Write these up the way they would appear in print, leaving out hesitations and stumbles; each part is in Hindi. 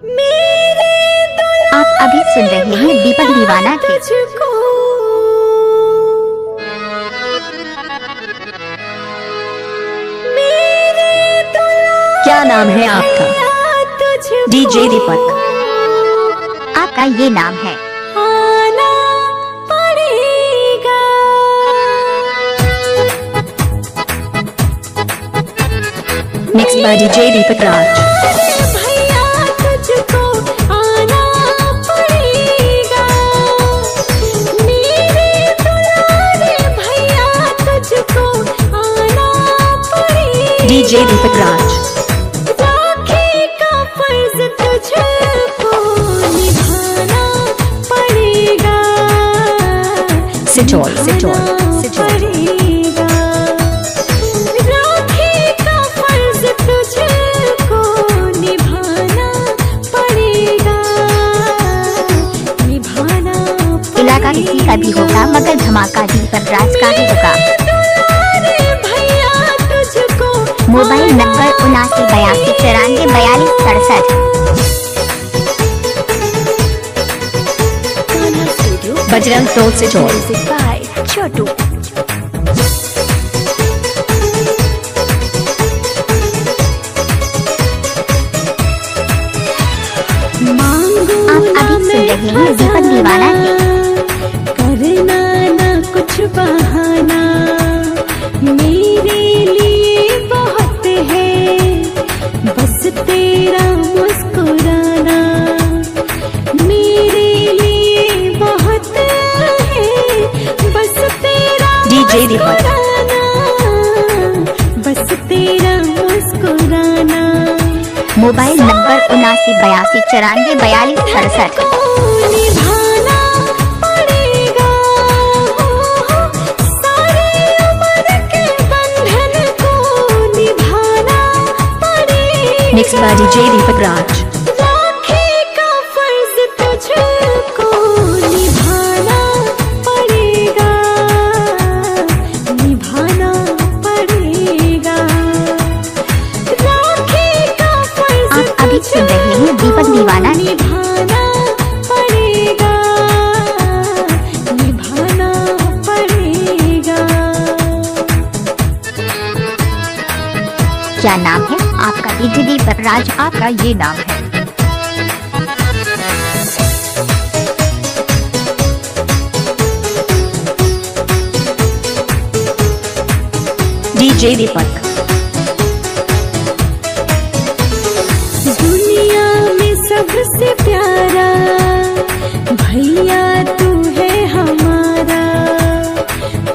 आप अभी सुन रहे हैं दीपक दीवाना के। क्या नाम है आपका? डीजे दीपक। आपका ये नाम है। Mix by DJ Deepak Raj. DJ Deepak Raj. सिचोल सिचोल सिचोल। इलाका किसी का भी होगा मगर धमाका दीपक राज का ही होगा। Mobile number 7982944267। बजरंग टोल सिचोल। छोटू। आप अभी सुन रहे हैं दीपक दीवाना के। करना ना कुछ बहाना, मेरे लिए बहुत है बस तेरा मुस्कुराना। मेरे लिए बहुत है बस तेरा डीजे दीपक। बस तेरा मुस्कुराना। Mobile number 7982944267। Mix by DJ Deepak Raj. आप अभी सुन रहे हैं दीपक दीवाना के। क्या नाम है आपका? डीजे दीपक राज। आपका ये नाम है। डीजे दीपक। दुनिया में सबसे प्यारा भैया तू है हमारा।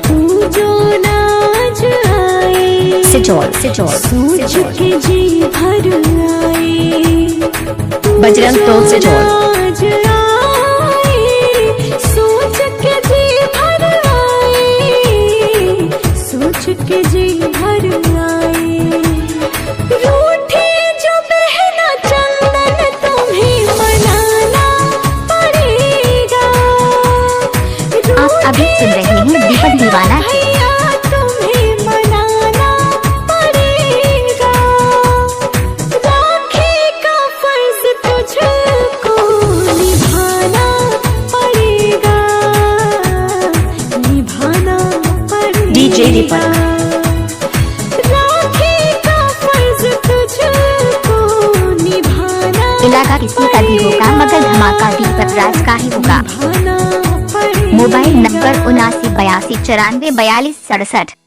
तू जो नाज आए सिचोल सिचोल सोच के जी भर आए। बजरंग टोल सिचोल। नाज आए सोच के जी भर आए। सोच के जी भर आए। रूठे जो बहना चंदन तुम्हें मनाना पड़ेगा। आप अभी सुन रहे हैं दीपक दीवाना के। तुम्हें मनाना पड़ेगा। राखी का फर्ज तुझको निभाना पड़ेगा। निभाना पड़ेगा। डीजे दीपक। इलाका किसी का भी होगा मगर धमाका दीपक राज का ही होगा। Mobile number 7982944267।